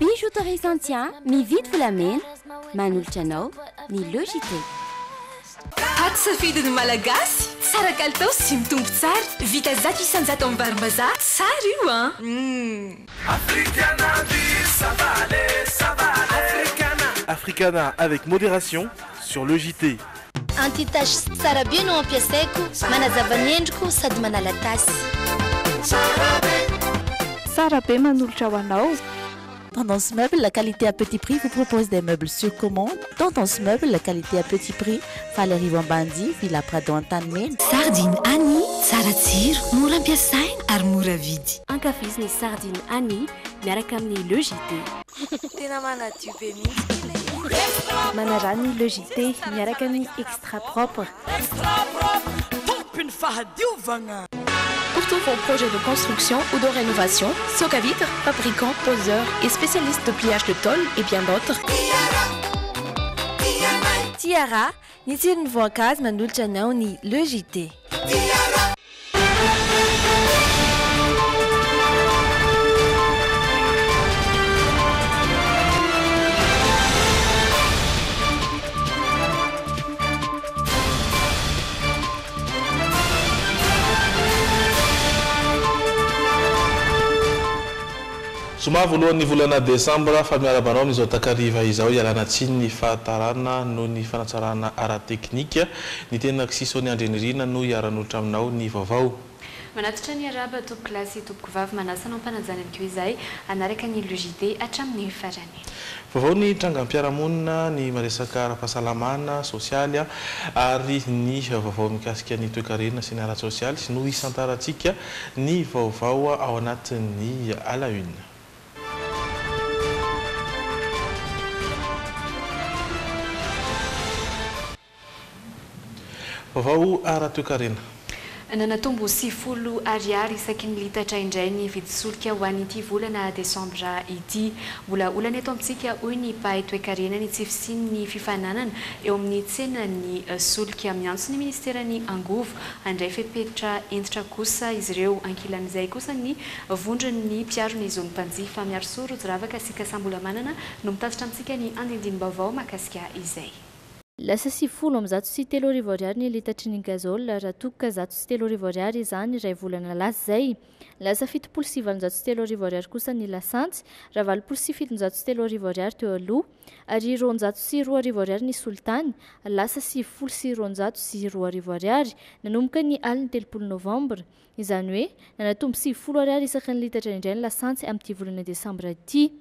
Bijouterie Santia mividy volamena manolotra anao ny Logité. Paty safidiny malagasy tsara kalitao sy mitombo tsara vita zato isanjato amin'ny varim-bazaha tsara io Africana avec modération sur le JT. Anti-tache tsara be no ampiasaiko manazava ny endriko sady manala tasy. Tsara be manolotra ho anao. Tendance Meuble, la qualité à petit prix, vous propose des meubles sur commande. Tendance Meuble, la qualité à petit prix, Valérie Wambandi, Villa Prado Antanimena. Sardine Annie, tsara tsiro, mora ampiasaina ary mora vidy. Ankafiziny sardine Annie miaraka amin'ny Logité. Tena manadio be mihitsy. Manarany Logité miaraka amin'ny extra propre. Extra propre, tompiny fahadiovagna. Pour tous vos projets de construction ou de rénovation, Socavitre, fabricant, poseur et spécialiste de pliage de tôle et bien d'autres. Tiara, ny tsirony voankazo manolotra anao ny Logité. Soma voalohan'ny volana Desambra fa miarabanao amin'izao takariva izao ialana tsiny ny fahatarana no ny fanatsarana ara-teknika ny tena Ksisao ny Andrenirina no iaran'olitra aminao ny vaovao. Manatitra ny araba tompoko kilasy tompoko vavy manasana ampanajana ko izay anaraka ny Logité hatramin'ny farany. Vaovao ny trangam-piarahamonina ny maresaka ara-pahasalamana sosialy ary ny vaovao mikasika ny toe-karena sy ny ara-sosialy sy no isantarantsika ny vaovao ao anatin'ny ala une. Vaovao ara-toe-karena. Nanatombo 60 ariary isaky ny litatra indray ny vidisolika ho an'ity volana Desambra ity. Mbola olana eto amintsika hoy ny mpahay toe-karena ny tsy fisiny ny fifananana eo amin'ny tsena ny solika miantso ny ministerany Angovo andray fepetra entitra kosa izy ireo ankilan'izay kosa ny vondron'ny mpiarony zony mpanjifa miaro soro ravaka sika sambola manana no mitatitra amintsika ny andindim-baovao makasika izay. Lasa 60 ariary ny litatry ny gazole raha toka 100 ariary izany iray volana lasa zay. Lasa 77 ariary kosa ny lasantsy raha 77 ariary teo aloha ary 202 ariary ny soltany lasa 70 ariary nanomboka ny aliny 3 novambra. Izany hoe nanatombo 70 ariary isaky ny litatra indray ny lasantsy amin'ity volana Desambra ity.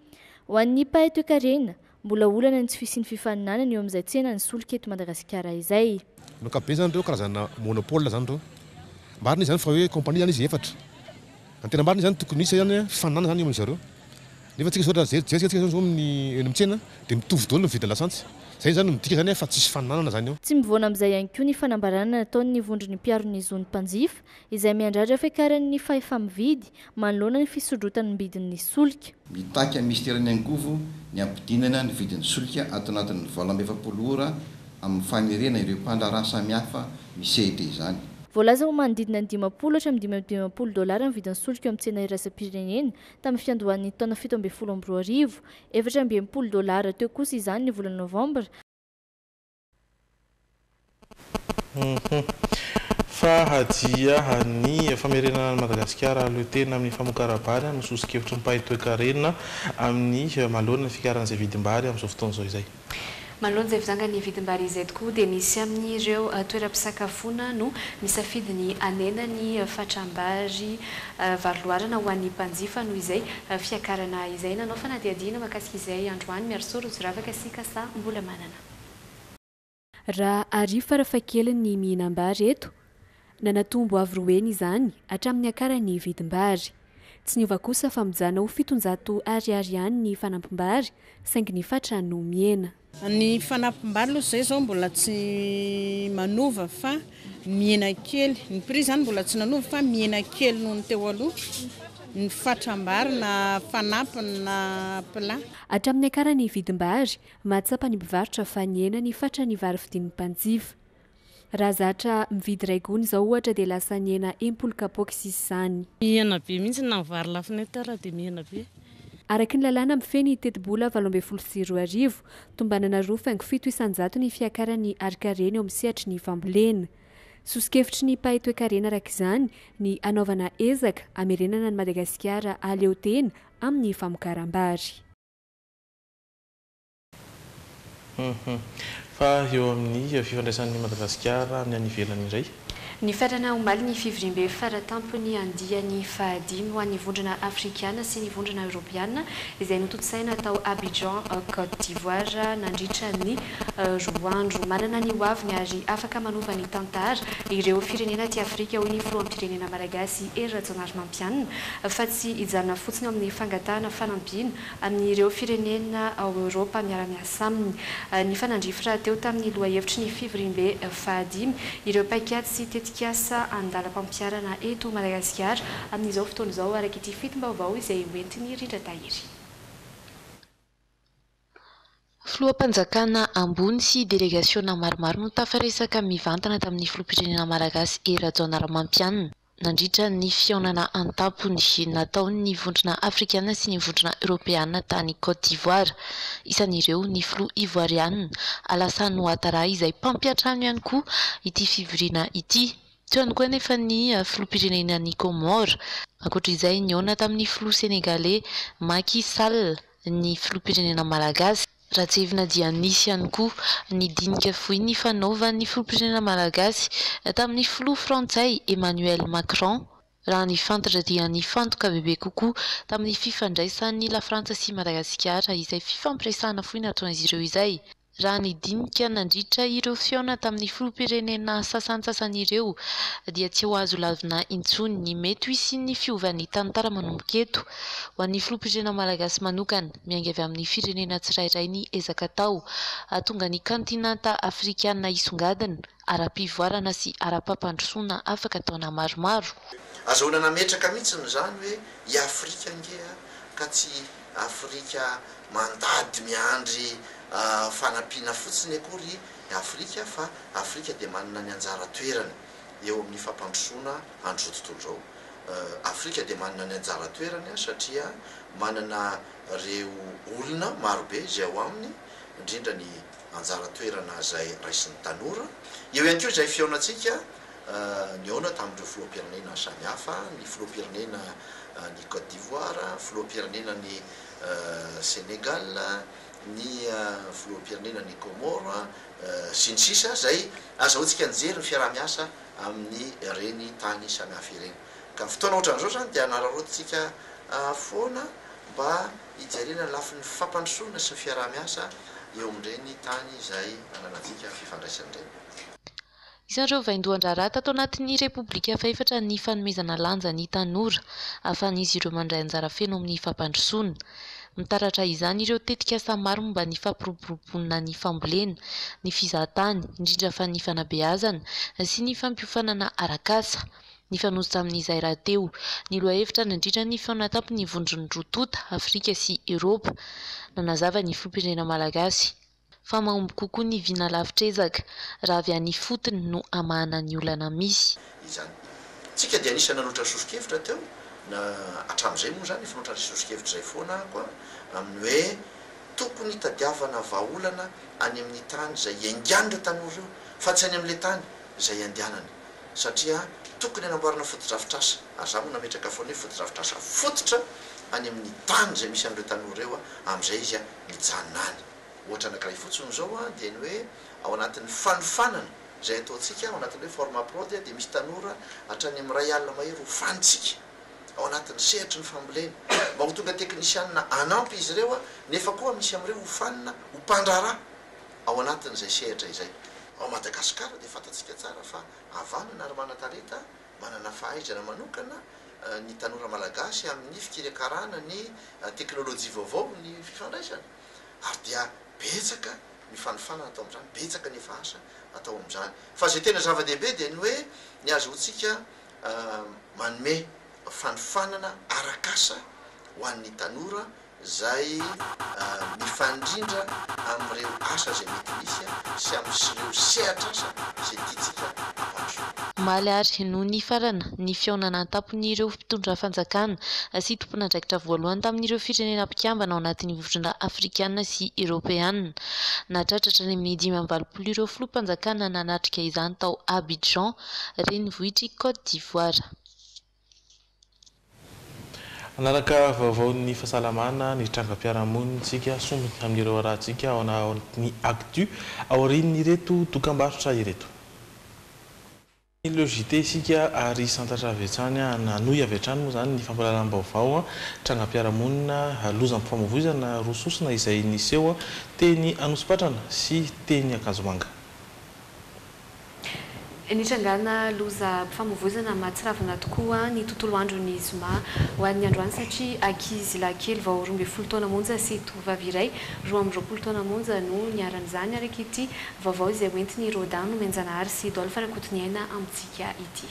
Ho an'ny mpahay toe-karena mbola olana ny tsy fisiny fifaninana eo amin'izay tsena ny solika eto Madagasikara izay. Lokabe zany reo karazana monopole zany reo. Marina izany fa hoe kompania zany izy efatra. Antena marina izany tokony isy zany fifaninana zany eo amin'izareo. Nefa tsika zao jersika zao amin'ny eny amintsena dia mitovy daholo ny vidin'ny lasantsy. Zay zany midika zany fa tsisy fifaninana zany eo. Tsy mivoana amin'izay ihany koa ny fanambarana nataon'ny vondron'ny mpiarony zony mpanjifa izay miandratra fiakaran'ny fahefa-mividy manoloana ny fisodrotan'ny bidin'ny solika. Mitaka ministerany Angovo ny ampidinana ny vidin'ny solika ato anatin'ny vola 20 ora amin'ny fanerena ireo mpandraraha samihafa misehatra izany. Voalaza ho manodidina ny 50 hatramin'ny $50 ny vidin'ny solika eo amin'ny tsena iraisam-pirenena tamin'ny fiandohan'ny taona 2012, $480 teo kosa izany ny volana Novambra. Fahadia ny famerenana Madagasikara aloha tena amin'ny famokarabary amin'ny sosokevitra mpahay toe-karena amin'ny malona fikaran'izay vidim-bary amin'izao fotoana izao izay. Manoloana izay fizangany vidim-bary izay tokoa dia misy amin'ireo toeram-pisakafoana no misafidy ny anena ny fatram-bary varoloarana ho an'ny mpanjifa no izay fiakarana izay nanao fanadihadiana makasika izay androany miaro soro ravaka sika sa mbola manana. Raha ary farafakely ny mihinam-bary eto nanatombo avroeny izany hatramin'ny akarany vidim-bary. Tsy niova kosa fa mijana ho 700 ariary ihany ny fanampim-bary saingy ny fatra no miena. Ny fanampim-bary aloha zay zao mbola tsy manova fa miena kely. Ny prix zany mbola tsy nanova fa miena kely noho ny teo aloha. Ny fatram-bary na fanampiny na plat. Hatramin'ny akarany vidim-bary mahatsapa ny mpivarotra fa niena ny fatra ny vary vidin'ny mpanjifa. raha zatra mividy raigony zao ohatra dia lasa ny hena empolo kapoaka sisy izany. Mihena be mihitsy na vary lafinetara dia mihena be. Araky ny lalàna mifeny teti-bola 820 tombanana 2,7 ny fiakarany arikarena eo amin'ny sehatry ny fambolena. Sosikevitry ny pahay toe-karena araka izany ny anaovana ezaka amerenana ny Madagasikara aleo tena amin'ny famokaram-bary. Fa eo amin'ny fifandraisan'ny Madagasikara amin'ny any ivelany indray. Ny ferana omaly ny fivoriam-be faratampony andiany fahadimy ho an'ny vondrona afrikana sy ny vondrona europiana izay nototosaina tao Abidjan, Côte d'Ivoire nandritra ny roandro. Manana ny hoaviny ary afaka manova ny tantara ireo firenena ty Afrika hoy ny filoham-pirenena malagasy Hery Rajaonarimampianina fa tsy hijanona fotsiny ao amin'ny fangatahana fanampiana amin'ireo firenena ao Europa miara-miasa aminy. Ny fanandrifitra teo tamin'ny lohahevitry ny fivoriam-be fahadimy ireo paikady sy tetikasa andalam-pampiarana eto Madagasikara amin'izao fotoana izao araka ity fitim-baovao izay hoentiny Rindra Tahiry. Filoham-panjakana ambony sy delegasiona maromaro no tafaresaka mivantana tamin'ny filoham-pirenena malagasy Hery Rajaonarimampianina nandritra ny fihaonana an-tampony nataon'ny vondrona afrikana sy ny vondrona europeana tany Côte d'Ivoire. Isan'ireo ny filoha ivoiriana Alassane Ouattara izay mpampiatrano ihany koa ity fivoriana ity. Teo ihany koa nefa ny filoham-pirenena ny Comore. Ankoatra izay nihaona tamin'ny filoha senegalais Macky Sall ny filoham-pirenena malagasy. Ratsevina dia nisy ihany koa ny dinika fohy ny fanaovan'ny filoham-pirenena malagasy tamin'ny filoha frantsay Emmanuel Macron. Raha ny fantatra dia ny fantoka bebe kokoa tamin'ny fifandraisan'ny La Frantsa sy Madagasikara izay fifampiresahana fohy nataon'izy ireo izay. Raha ny dinika nandritra ireo fihaona tamin'ny filoham-pirenena sasantsasany dia tsy ho azo lavina intsony ny mety ho isin'ny fiovan'ny tantara manomboka eto. Ho an'ny filoham-pirenena malagasy manokana miainga avy amin'ny firenena tsirairay ny ezaka tao tonga ny kantinanta afrikana isongadina ara-pivoarana sy ara-pampandrosoana afaka taona maromaro. Azahoana nametraka mihitsy zany hoe i Afrika ngea ka tsy Afrika mandady miandry fanampiana fotsiny akory Afrika fa Afrika dia manana ny anjara toerany eo amin'ny fampandrosoana andro tontolo izao. Afrika dia manana ny anjara toerany satria manana reo olona marobe izay ao aminy indrindra ny anjara toerana izay raisin'ny tanora. Eo ihany koa izay fihaonantsika nihaona tamin'ireo filoham-pirenena samihafa, ny filoham-pirenena ny Côte d'Ivoire, filoham-pirenena ny Sénégal, ny filoham-pirenena ny Comore sy ny sisa izay azahoantsika nijery ny fiaraha-miasa amin'ny reny tany samihafa ireny. Ka fotoana ohatran'izao zany dia anararotintsika foana mba hijerena lafin'ny fampandrosoana sy ny fiaraha-miasa eo amin'ireny tany izay ananantsika fifandraisan'ireny. Isan'ireo vaindohan-draharaha tato anatin'ny Repoblika Faefatra ny fanomezana lanja ny tanora ahafahan'izy ireo mandray anjara feno amin'ny fampandrosoana. Mitaratra izany ireo tetikasa maro momba ny fampiroboroboana ny fambolena, ny fizahatany, indrindra fa ny fanabeazana sy ny fampiofanana arak'asa. Ny fanosotra amin'izay raha teo ny lohahevitra nandritra ny fihaonan-tampo ny vondron'ny rotota Afrika sy Eropa nanazava ny filoham-pirenena malagasy. Fa mahomby kokoa ny viana lavitrezaka raha avy any fotony no amahana ny olana misy. Izany. Tsika dia anisany nanotra sosokevitra teo na hatramin'izay moa zany fanotra sosokevitra izay foana koa amin'ny hoe tokony tadiavana vahaolana any amin'ny tany izay iangan'ireo tanora io fa tsy any amin'ilay tany izay andehanany. Satria tokony hanamboarana foto-drafitrasa ary za moa nametraka foana hoe foto-drafitrasa fototra any amin'ny tany izay misy an'ireo tanora eo amin'izay izy mijanona any. Ohatra anankiray fotsiny izao dia ny hoe ao anatin'ny fanofanana izay ataontsika ao anatin'ny hoe format pro dia misy tanora hatrany amin'ny ray alina mahery ho fanitsika ao anatin'ny sehatry ny fambolena mba ho tonga teknisianina anampy izy ireo nefa koa misy amin'ireo ho fanina ho mpandrarà ao anatin'izay sehatra izay. Ao Madagasikara dia fantatsika tsara fa havanana ary manan-talenta manana fahaizana manokana ny tanora malagasy amin'ny fikirakarana ny teknôlôjia vaovao ny fifandraisana ary dia betsaka ny fanofanana atao amin'izany, betsaka ny efa asa atao amin'izany. Fa izay tena zava-dehibe dia ny hoe ny azotsika manome fanofanana arak'asa ho an'ny tanora zay mifandrindra amin'ireo asa zay mety misy sy amin'ireo sehatra asa zay tiatsika apaso. Malary no ny farana ny fiaonana an-tampon'ireo mpitondra fanjakana sy tompon'andraikitra voalohany tamin'ireo firenena mpikambana ao anatin'ny vovirindra afrikanina sy eropeanina. Natratratra ny amin'ny 5 ireo filoham-panjakana nanatrika izany tao Abidjan, renivohitry Côte d'Ivoire. Anaraka vaovaon'ny fahasalamana ny trangam-piarahamonintsika sombiny amin'ireo rahantsika ao anatin'ny actu aorian'ireto dokam-barotra ireto. Ny logité isika ary santatra avy hatrany nanohy avy hatrany moa zany ny fampahalalam-baovao trangam-piarahamonina lozam-pifamoivoizana rososina izay niseho teny Anosipatrana sy teny Akanjomanga. Nitrangana loza mpifamoivoizana mahatsiravina tokoa ny tontolo andron'ny zoma ho an'ny androany satria ankizy lahy kely vao 12 taona monja sy tovovavy iray 12 taona monja no niaran'izany araka ity vaovao izay hoentiny Rodan no Menjanahary sy Dolphe Rakotoniaina amintsika ity.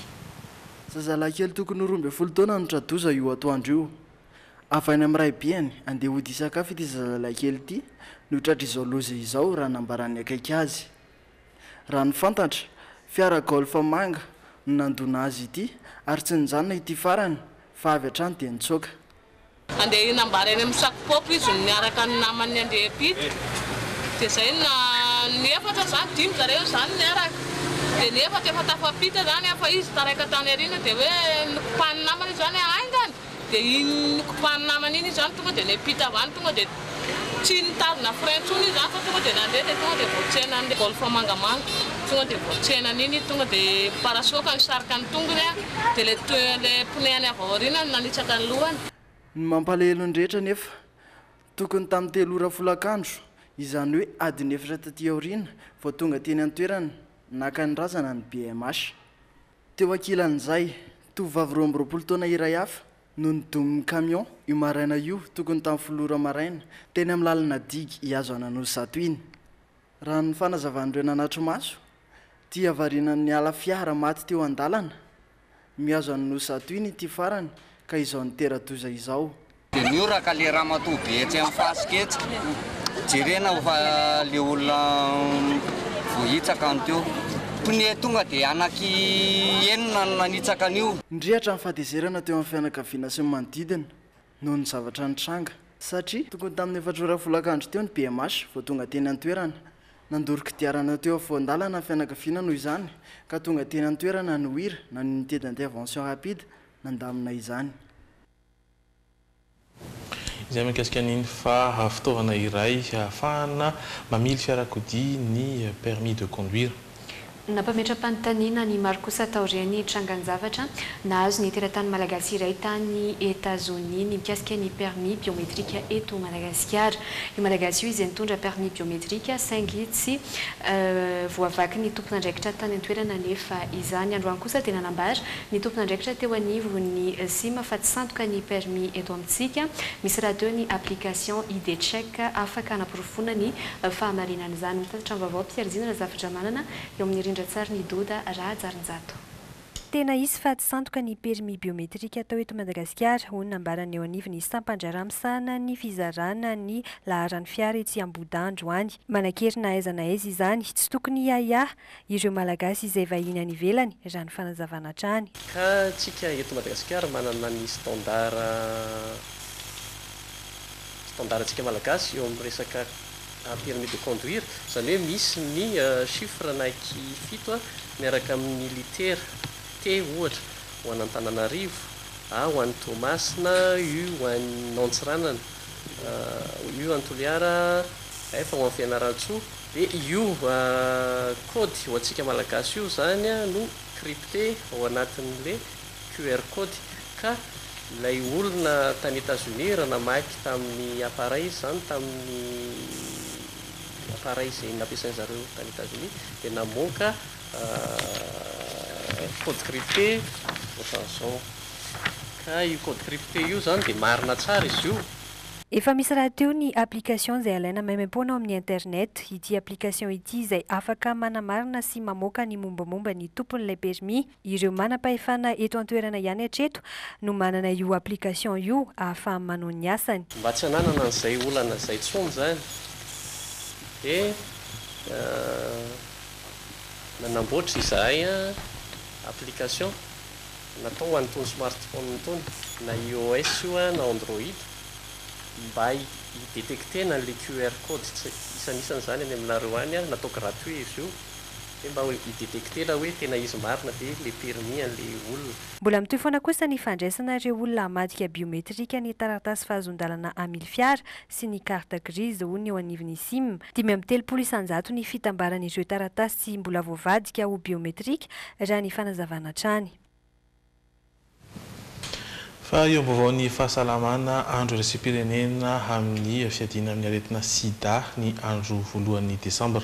Zazalahy kely tokony 12 taona no tradoza io atoandro io. Avainy amin'ny ray biany andeha hody sakafo ity zazalahy kely ity no tratrizao loza izao raha nambarany akaiky azy. Raha ny fantatra fiara golf manga no nandona azy ity ary tsy nijanona ity farany fa avy hatrany dia nitsoaka. Andeha hinambara eny amin'ny sakopopo izy niaraka ny namany andeha apity dia izay ny efatra zany 5 zareo zany niaraka dia ny efatra efa tafapita zany fa izy taraika tany ariana dia hoe nikopahany namany zany aingany dia iny nikopahany namany iny zany tonga dia niapita avany tonga dia tsy nitazona freintsony zany fa tonga dia nandeha dia tonga dia voatsena ny golf mangamanga tonga dia voatsenany iny tonga dia parasoka ny sarika ny tongony dia le pneu-ny avy aoriana nanitsaka ny lohany. Ny mampalahelo ny rehetra nefa tokony tamin'ny 3 ora folakandro izany hoe adiny 4 taty aoriana vao tonga teny an-toerana naka ny razana ny BMH. Teo ankilan'izay tovovavy 12 taona iray hafa no nidomin'ny camion io maraina io tokony tamin'ny 7 ora maraina teny amin'ny lalana digy ihazo ananozy zato iny. Raha ny fanazavan'ireo nanatro maso tia avarinan'ny ala fiara maty teo an-dalana mihazo ananozy zato iny ity farany ka izao nitera-doza izao. Dia nioraka le ramatoa be etsy amin'ny fasiketsy jerena fa le olona vohitsaka an'teo pneu tonga dia anaky enina nanitsaka an'io. Ndrehatra ny fahadezerana teo amin'ny fianakaviana sy ny manodidina noho ny zavatra nitranga satria tokony tamin'ny 4 ora folakandro teo ny BMH vao tonga teny an-toerana nandoro kodiarana teo afoan-dalana ny fianakaviana noho izany ka tonga teny an-toerana no hira na ny unité d'intervention rapide nandamina izany. Izay mikasika an'iny fa fitaovana iray ahafahana mamily fiarakodia ny permis de conduire. Nampametra-panontaniana ny maro kosa taorian'ny trangan-zavatra nahazo ny teratany malagasy iray tany États-Unis ny mikasika ny permis biométrique eto Madagasikara. I malagasy io izay nitondra permis biométrique saingy tsy voavaky ny tompon'andraikitra tany an-toerana nefa izany androany kosa tena nambara ny tompon'andraikitra teo anivo ny sima fa tsy sandoka ny permis eto amintsika misy raha teo ny application ID check afaka anaporofona ny fahamarinan'izany. Mitatitra ny vaovao Pierre zavatra manana eo amin'ny rindra tsara ny doda raha jarinjato. Tena izy fa tsy sandoka ny permis biométrique atao eto Madagasikara hoy nambarany eo anivony sampandraramsana ny fizarana ny laharan'ny fiara etsy Ambodandro any. Manakerina aiza na aiza izany tsy tokony iaia ireo malagasy izay vahiny any ivelany raha ny fanazavana hatrany. Ka tsika eto Madagasikara manana ny standardantsika malagasy eo amin'ny resaka permis de conduire zany hoe misy ny chiffre anaiky 7 miaraka amin'ny litera T ohatra ho an'ny Antananarivo, ho an'ny Toamasina, ho an'ny Nantsiranana, io an'ny Toliara, fa ho an'ny Fianarantsoa dia io code ho antsika malagasy io zany no crypté ao anatin'le QR code ka ilay olona tany États-Unis raha namaky tamin'ny appareil zany tamin'ny appareil izay nampiasainy zareo tany États-Unis dia namoaka code crypté ohatran'izao ka io code crypté io zany dia marina tsara izy io Efa misy raha teo ny application izay alaina maimaimpona amin'ny internet. Ity application ity izay afaka manamarina sy mamoaka ny mombamomba ny tompon'ilay permis. Ireo manam-pahefana eto an-toerana ihany hatreto no manana io application io ahafahany manao ny asany. Mba tsy hananana an'izay olana izay tsony zany dia nanamboatra izahay application natao ho an'itony smartphone itony na iOS io na Android mba hidetectena le QR code isanisan'ny zany any aminareo any natao gratuit izy io dia mba hidetectena hoe tena izy marina dia le permis an'le olona. Mbola mitoy foana kosa ny fandraisana ireo olona hamadika biometrika ny taratasy fahazon-dalana amily fiara sy ny carte grise hoy ny eo anivon'ny SIM. 530 ny fitambaran'ireo taratasy mbola voavadika ho biometrika raha ny fanazavana hatrany. Fa eo ambavao ny fahasalamana andro raisam-pirenena amin'ny fiadiana amin'ny aretina sida ny andro voalohan'ny desambra.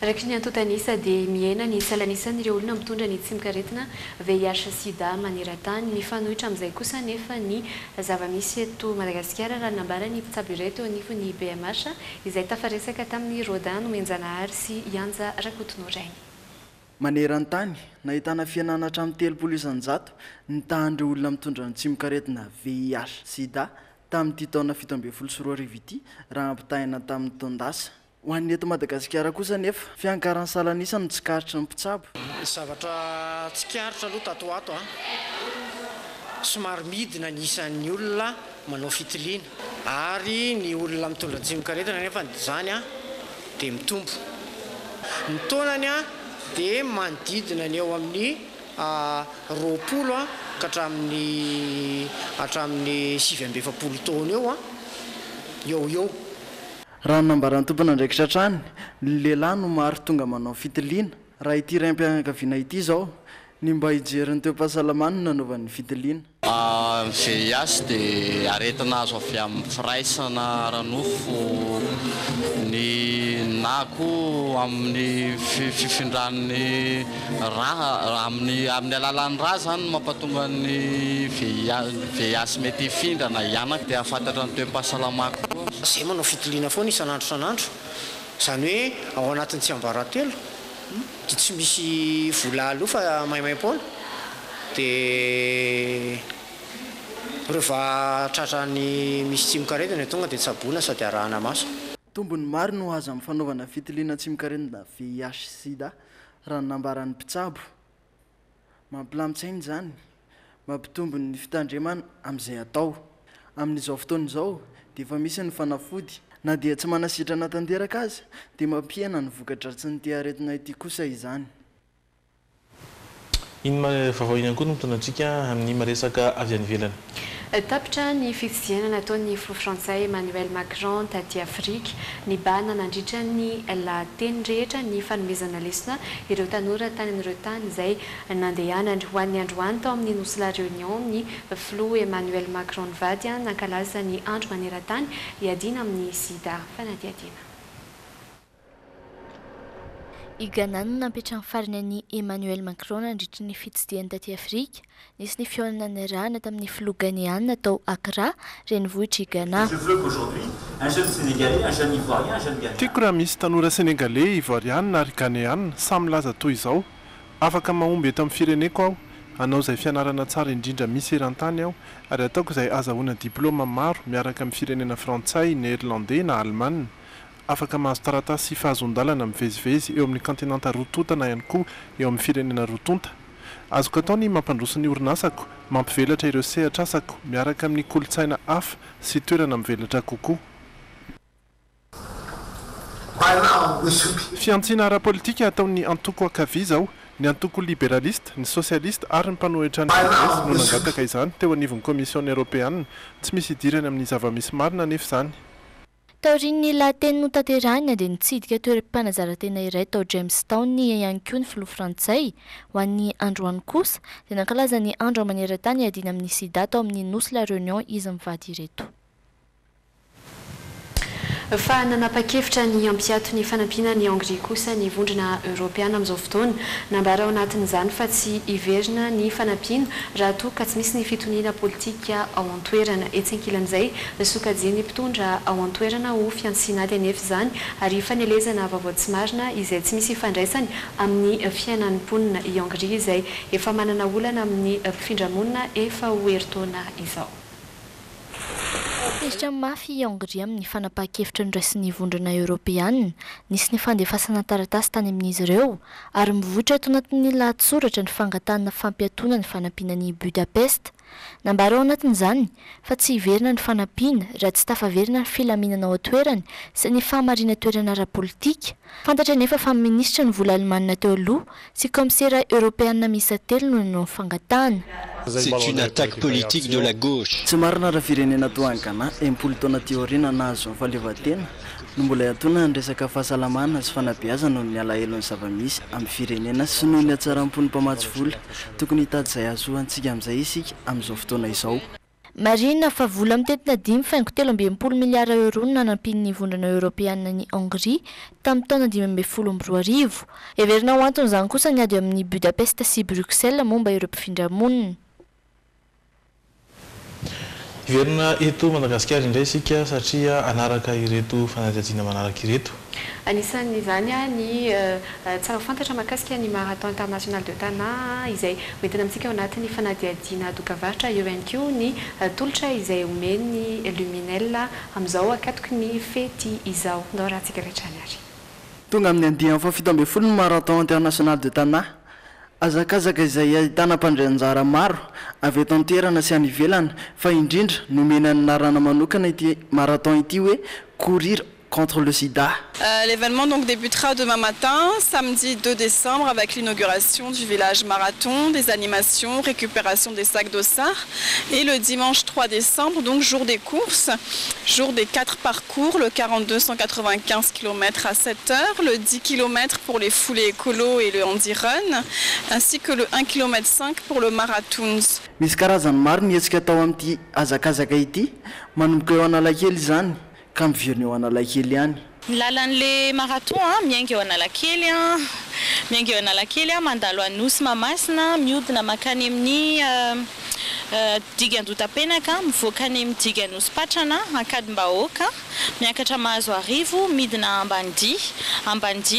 Araka ny antotanisa dia miaina ny salanisan'ireo olona mitondra ny tsimikaretina VIH sida maneran-tany. Mifanohitra amin'izay kosa nefa ny zava-misy eto Madagasikara raha nambara ny mpitsabo iray teo anivon'ny BMH izay tafaresaka tamin'ny Rodin Nomenjanahary sy Ianja Rakotonorainy. Maneran-tany nahitana fiananatra amin'ny 300 ny tahan'ireo olona mitondra ny tsimikaretina VIH sida tamin'ity taona 17 ity raha ampitahina tamin'ny taondasa. Ho an'ny eto Madagasikara kosa nefa fiankaran'ny salanisa no tsikaritry ny mpitsabo. Zavatra tsikaritra aloha tato ato somary midina ny isan'ny olona manao fitiliana ary ny olona mitondra ny tsimikaretina nefa zany dia mitombo. Ny taonany dia manodidina ny eo amin'ny 20 ka hatramin'ny 7-20 taona eo. Raha nambaran'ny tompona ndraikitra hatrany, ny lehilahy no maro tonga manao fitiliana. Raha ity raim-pianakaviana ity izao ny mba hijeriny teo pahasalamana no nanaovan'ny fitiliana. VIH dia aretina azo avy amin'ny firaisana ara-nofo ny na koa amin'ny fifindran'ny raha amin'ny alalan'ny raha zany mampatonga ny VIH mety hifindrana ianaka dia afantatra ny toem-pahasalamako koa. Zay manao fitiliana foana isan'andro zany hoe ao anatin'ny tsy ambaratelo dia tsy misy vola aloha fa maimaimpona dia rehefa tratrany misy tsimikaretina tonga dia tsaboana sady arahana maso. Tombony maro no azo amin'ny fanaovana fitiliana tsimikaretina VIH sida raha nambaran'ny mpitsabo. Mampilamin-tsainy zany, mampitombony ny fitandremana amin'izay atao. Amin'izao fotoana izao dia efa misy ny fanafody na dia tsy manasitrana tanteraka azy dia mampiena ny vokatra tsy ny aretina ity kosa izany. Inona vaovao ihany koa no mitondra antsika amin'ny maresaka avy any ivelany. Tapitra ny fitsidiana nataon'ny filoha frantsay Emmanuel Macron taty Afrika ny bana nandritra ny lateny rehetra ny fanomezana lesona ireo tanora tany amin'ireo tany izay nandehana ho an'ny androany tao amin'ny nosy la Réunion ny filoha Emmanuel Macron vady nankalaza ny andro maneran-tany hiadiana amin'ny sida fanadiadiana. I Ghana no nampetrany farany ny Emmanuel Macron nandritra ny fitsidiany taty Afrika. Nisy ny fihaonana rana tamin'ny filoha Ghanéen tao Accra, renivohitra i Ghana. Tiako raha misy tanora Sénégalais, Ivoiriana ary Ghanéen samy laza toy izao. Afaka mahomby eto amin'ny fireneko aho, hanao izay fianarana tsara indrindra misy eran-tany aho, ary ataoko izay azahoana diplôma maro miaraka amin'ny firenena frantsay, néerlandais na alemana. Afaka mahazo taratasy sy fahazon-dalana mivezivezy eo amin'ny kontinanta rotonta na ihany koa eo amin'ny firenena rotonta. Azoko atao ny mampandroso ny orinasako, mampivelatra ireo sehatra asako miaraka amin'ny kolontsaina hafa sy toerana mivelatra kokoa. Fiantsiana ara-politika ataon'ny antoko ankavia izao, ny antoko liberaliste, ny sosialiste ary ny mpanohitra ny progrès no nangataka izany teo anivon'ny Commission Européenne. Tsy misy idirana amin'ny zava-misy marina nefa izany. Taorian'ny lateny no tanterahina dia nitsidika toeram-panazarantena iray tao Jamestown ihany koa ny filoha frantsay. Ho an'ny androany kosa dia nankalaza ny andro maneran-tany hiadiana amin'ny sida tao amin'ny nosy la Réunion izy mivady ireto. fa nanapa-kevitra ny ampiato ny fanampiana ny Hongrie kosa ny vondrona Europeana amin'izao fotoana nambara ao anatin'izany fa tsy hiverina ny fanampiana raha toa ka tsy misy ny fitoniana politika ao an-toerana etsy ankilan'izay sokajiny mpitondra ao an-toerana ho fiansinady anefa izany ary fanelezana vaovao tsy marina izay tsy misy ifandraisany amin'ny fiainan'ny mponina i Hongrie izay efa manana olana amin'ny mpifindra-monina efa ho herintaona izao. Tezitra mafy i Hongrie amin'ny fanapahan-kevitra ny raisin'ny vondrona Europeana nisy ny fandefasana taratasy tany amin'izy ireo ary mivoatra eto anatin'ny lahatsoratra ny fangatana fampiatona ny fanampiana ny Budapest. Nambara ao anatin'izany fa tsy hiverina ny fanampiana raha tsy tafaverina ny filaminana ao an-toerana sy ny fahamarina toerana ara-politika. Fantatra nefa fa minisitra ny vola Alemanina teo aloha sy komisera Europeana miisa 3 no nanao fangatahana. C'est une attaque politique de la gauche. Tsy marina raha firenena toangana empolo taona teoriana nahazo fahaleovan-tena no mbola hiatona ny resaka fahasalamana sy fanabeazana no ny alahelon'ny zava-misy amin'ny firenena sy noho ny hatsaram-pony mpamatsy vola tokony hitady izay azohantsika amin'izay isika amin'izao fotoana izao. Marina fa vola mitetina 5.3 miliara euro no nanampin'ny vondrona Europeana ny Hongrie tamin'ny taona 2012. Heverina ho anton'izany kosa ny ady amin'ny Budapest sy Bruxelles momba ireo mpifindra-monina. Hiverina eto Madagasikara indray isika satria anaraka ireto fanadihadiana manaraka ireto. Anisan'izany ny tsara fantatra mahakasika ny marathon international de Tana izay hoentina amintsika ao anatin'ny fanadihadiana dokavaratra eo ihany koa ny tolotra izay omeny ny Luminel amin'izao akatoky ny fety izao. Ndao raha tsika rehetra ny ary. Tonga amin'ny andihan'ny fafito ambin'ny folo ny marathon international de Tana. Azakazaka izay ahitana mpandrinjara maro avy eto an-toerana sy any ivelany fa indrindra nomena ny narana manokana ity marathon ity hoe courir contre le sida. L'événement donc débutera demain matin, samedi 2 décembre, avec l'inauguration du village marathon, des animations, récupération des sacs d'ossard. Et le dimanche 3 décembre, donc jour des courses, jour des 4 parcours, le 42-195 km à 7 heures, le 10 km pour les foulées écolo et le handi run, ainsi que le 1 km 5 pour le marathon. Misy karazany maro mihetsika tao amin'ity azakazaka ity, manomboka eo Analakely izany. Kam vierne eo Analakely ihany. Lalan'le marathon miainga eo Analakely miainga eo Analakely mandalo Anosy Mamasina miodina makany amin'ny Digan-Dotapenaka mivoaka any amin'ny Digan-Nosy-Patrana Ankadimbahoaka miakatra Mahazo Arivo midina Ambandi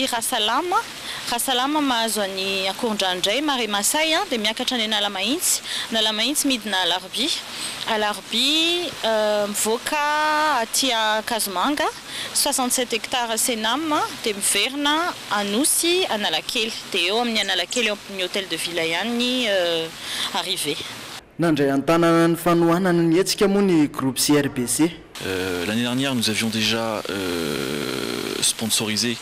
Rasalama mahazo any Akorandrandray Marimasay dia miakatra any Analamahintsy midina Alarby mivoaka aty Kazomanga 67 hectares Senam dia miverina Anosy Analakely dia eo amin'ny Analakely eo amin'ny hôtel de ville ihany arrivé. Nandray antanana ny fanohanana ny hetsika moa ny groupe CRBC. L'année dernière, nous avions déjà sponsorisé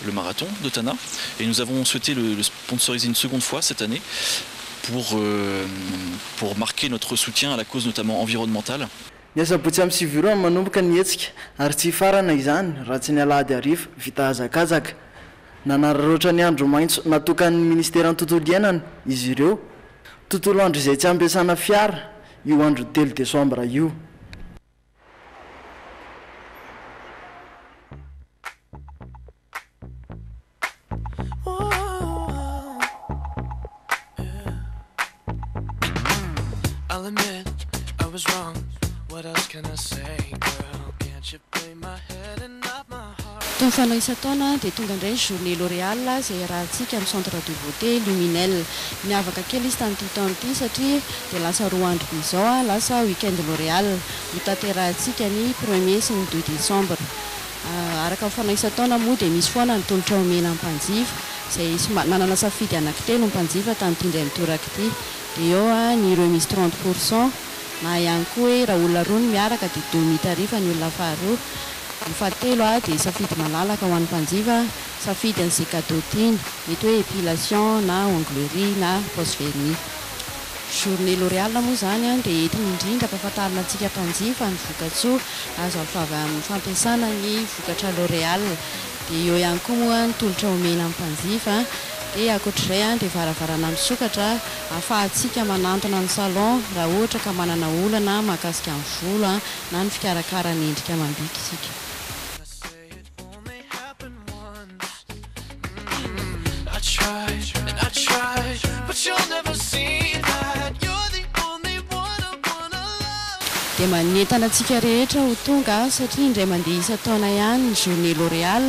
le marathon de Tana et nous avons souhaité le sponsoriser une seconde fois cette année pour marquer notre soutien à la cause notamment environnementale. Ny asabotsy amin'ny siviro manomboka ny hetsika ary tsy farana izany raha tsy ny alahady ariva vita azakazaka nanararoatra ny andro maitso natokan'ny ministera ny tontolo iainana izy ireo tontolo andro izay tsy ampiasana fiara io andro 3 desambra io. I'll admit I was wrong. What else can I say, girl? Can't you play my head and not my heart? Tonfana isa-taona dia tonga indray ny journée L'Oréal izay rahantsika amin'ny centre de beauté Luminel. Miavaka kely izy tamin'ity taona ity satria dia lasa 2 andro izao lasa week-end L'Oréal no tanterahantsika ny 1er sy ny 2 décembre. Araka ny fana isa-taona moa dia misy foana ny tolotra omena amin'ny mpanjifa izay nanana safidy anankitelo ny mpanjifa tamin'ity indray nitoraka ity dia eo ny remise 30% na ihany koa hoe raha olona roa no miaraka dia 2000 tarifa ny olona faharoa. Ny fahatelo dia safidy malalaka ho an'ny mpanjifa safidy an'izay cadeau tiany mety hoe épilation na onglerie na pose vernis. Journée L'Oréal moa zany dia entina indrindra ampahafantarina antsika mpanjifa ny vokatsoa azo avy amin'ny fampiasana ny vokatra L'Oréal. Dia eo ihany koa moa ny tolotra omena amin'ny mpanjifa dia ankoatr'izay dia varavarana misokatra ahafahantsika manantona ny salon raha ohatra ka manana olana mahakasika amin'ny volo na ny fikarakarana endrika amam-bika isika. you'll never see that. You're the only one I wanna love. Dia manentana antsika rehetra ho tonga satria indray mandeha isa-taona ihany ny journée L'Oréal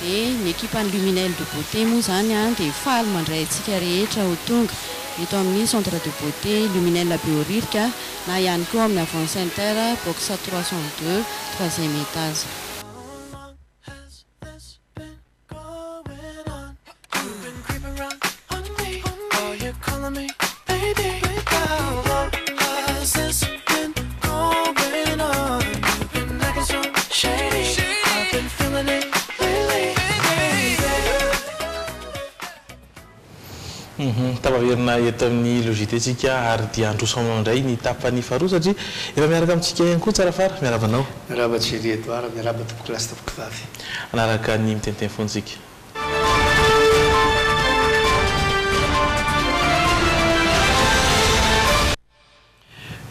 dia ny équipe-ny Luminel de beauté moa zany dia faly mandray antsika rehetra ho tonga eto amin'ny centre de beauté Luminel Bioririka na ihany koa amin'ny Avant Center box 302 3e étage. Tapaverina eto amin'ny logitetika ary dia androsoana indray ny tapany faharoa satria efa miaraka amintsika ihany koa tsara fara miarabanao. Miaraba Thierry Edouard, miaraba tompoko lasy tompoko vavy. Anaraka ny mitenteny fontsika.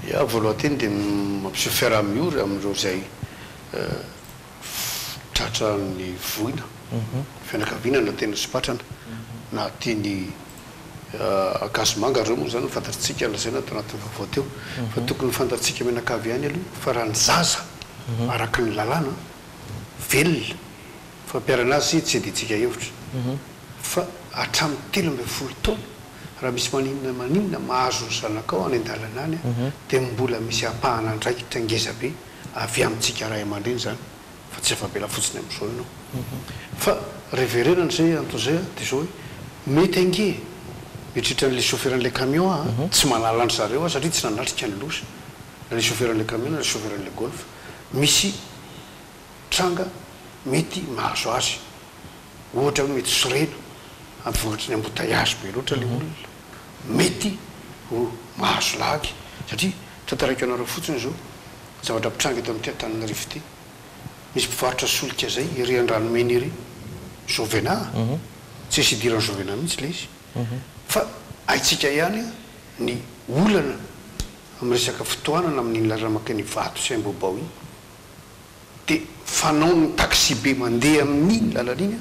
Ya voalohany dia mampiseho fiaraha-miory amin'ireo izay tratra ny voina fianakaviana na tena sipatrana na tiany akasomanga reo moa zany fantatritsika lazaina atao anatin'ny vaovao teo fa tokony fantatritsika menakavy ihany aloha fa raha ny zaza araka ny lalàna velona fa mpiarana azy tsy editsika hevitra fa hatramin'ny 13 taona raha misy maninona mahazo ny zanakao any an-dalana any dia mbola misy apahana ndraikitra ngezabe avy amintsika ray aman-dreny zany fa tsy efa bela fotsiny amin'izao ianao fa reverenana zay antao zay dia zao hoe mety ange mitritra n'le chauffeuran'le camion tsy manala ny zareo satria tsy nanatrika ny losa na le chauffeuran'le camion na le chauffeuran'le golf misy tranga mety mahazo azy ohatra hoe mety soreno amin'ny vogatry ny embouteillage be loatra le olona mety ho mahazo lagy satria tantaraiko anareo fotsiny zao zavatra mpitranga eto amin'ny tanana rivy misy mpivarotra solika zay iry an-dranomeny iry Jovena tsy esy idiran'ny Jovena mihitsy le izy fa aitsika ihany ny olana amin'ny resaka fitohanana amin'ny laramaka ny vato sy ambobao iny dia fanao ny taxi be mandeha amin'ny lalan'iny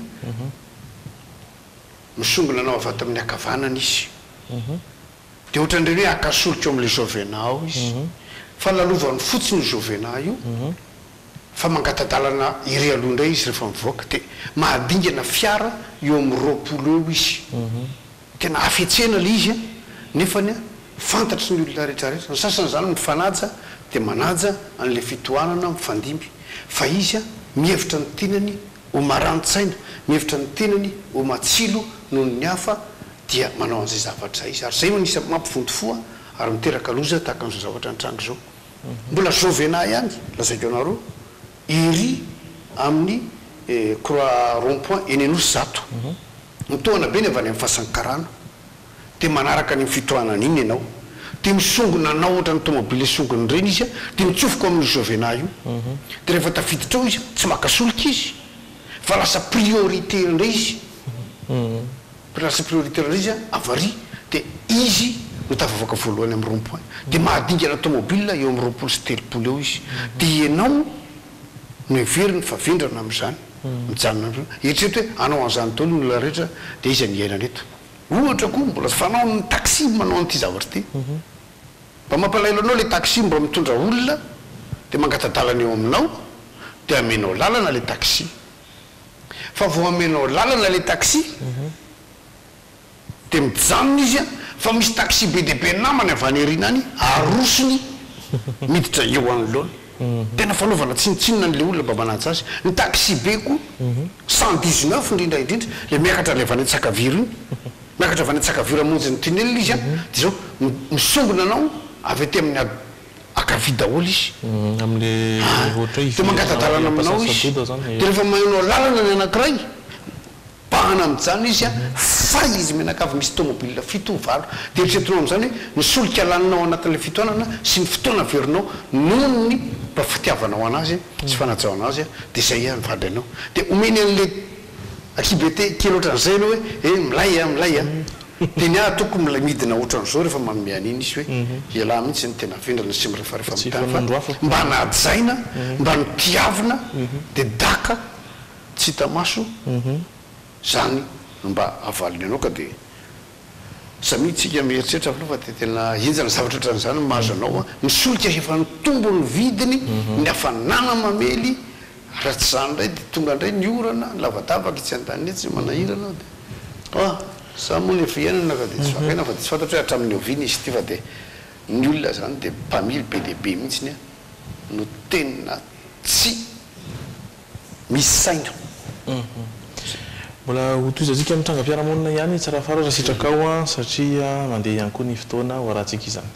misongona anao avy ato amin'ny akavanana izy dia ohatran'ireny hoe akasolika amin'le Jovena ao izy fa lalovany fotsiny Jovena io fa mangatadalana iry aloha indray izy rehefa mivoaka dia mahadingana fiara eo amin'ny 20 eo izy tena afetsena le izy nefany fantatry ny olona rehetrarehetra ny sasany zany mifanaja dia manaja an'le fitohanana mifandimby fa izy mihevitra ny tenany ho marantsaina mihevitra ny tenany ho matsilo noho ny hafa dia manao an'izay zavatra zay izy ary zay manisa mampivontofoa ary miteraka loza tahaka an'izao zavatra ny trango zao mbola Jovena ihany lazaiko anareo iry amin'ny croix rond-point eny anosy zato mitohana be ny avy any amin'ny fasankarano dia manaraka ny fitohanana iny ianao dia misongona anao ohatra ny tomobile songony reny izy dia mitsofoka amin'ny Jovena io dia rehefa tafiditra ao izy tsy makasolika izy fa lasa priorité indray izy lasa priorité indray izy avary dia izy no tafavoaka voalohany amin'ny rond-point dia mahadingana tomobile eo amin'ny 20 sy 30 eo izy dia ianao no heveriny fa vendrana amin'izany mijanona eritreto hoe anao an'izany taolo ny olona rehetra dia izy ny iainana eto ohatra koa mbola fanao ny taxi manao an'ity zavatra ty mba mampalailo anao le taxi mba mitondra olona dia mangatadalana eo aminao dia amenao lalana le taxi fa vao amenao lalana le taxi dia mijanona izy fa misy taxi be dia be namany avy any arina any arosony miditra eo anoloana tena fanaovana tsinitsinina n'le olona mba manaja azy ny taxi be ko 119 indrindra indrindra le miakatra le avy any Tsakaviro iny miakatra avy any Tsakaviro amonjy ny tunnel izy dia zao misongona anao avy aty amin'ny akavia daholo izy amin'le ohatra izy dia mangatadalana aminao izy dia rehefa mahinao lalana ny anankiray bahana amin'izany izy fa izy menakavy misy tomobile fito valo dia eritretinao amin'izany hoe nisolika laninao anatin'le fitohanana sy ny fotoana averinao noho ny mba fitiavanao anazy sy fanajaona azy dia zay mivady anao dia omeny an'le akibete kely ohatran'izay aloha hoe milay dia ny toko midina ohatran'izao rehefa manomeany iny izy hoe ialahy mihitsy ny tena vendrana sy mirefarefa mitany mba najaina mba nitiavina dia daka tsy hita maso zany mba avaliny anao ka dia samitsika mieritreritra fa de tena enjana zavatra tran'izany mahazo anao misolika efa nitombo ny vidiny ny hafanana mamely raha tsy zany ndray de tonga indray ny orana lavadavaka tsy an-danitsy manahirana de za moa efa ianana ka de tsy vakaina fa de tsy fantatro hoe hatramin'ny oviana izy ty fa de ny olona zany de mpamily be lehibe mihitsiny no tena tsy misy saina mbola hotoizantsika mitranga-piarahamonina ihany tsy raha fara raha sitrakao satria mandeha ihany koa ny fotoana ho arahantsika izany.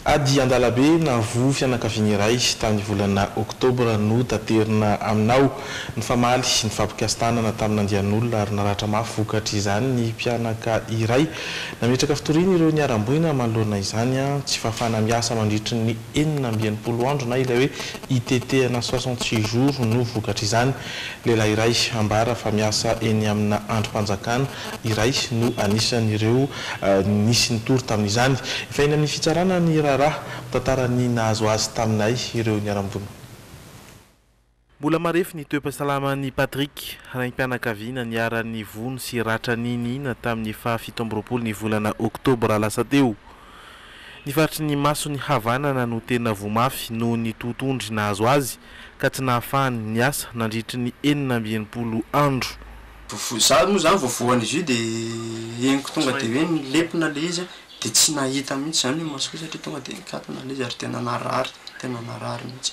Ady Andalabe navoa fianakaviana iray tamin'ny volana oktobra no taterina aminao ny famaly ny fampikastanana tamin'ny andian'olona ary naratra mafy vokatra izany ny mpianaka iray nametraka fitoriana ireo niaramboina manoloana izany tsy fafana miasa mandritry ny 9 andro na ilay hoe itetehana 66 jours no vokatra izany. Lehilahy iray ambara fa miasa eny amina androm-panjakana iray no anisan'ireo nisy nitory tamin'izany. Efa eny amin'ny fitsarana ny raha tantara ny nahazo azy taminay ireo niarambona. Mbola marefy ny toe-pasalaman'ny Patrick raim-pianakaviana niara-ny vono sy ratra ninina tamin'ny 7 ny volana oktobra lasa teo. Nifaritry ny maso ny havanana no tena vomafy no ny totondry nahazo azy ka tsy nahafahany niasa nandritry ny 9 andro. Za moa zany voavoan'izy io de eniko tonga de hoe nilepina le izy de tsy nahita mihitsy zany masoko satria tonga de nikatona le izy ary tena narary mihitsy.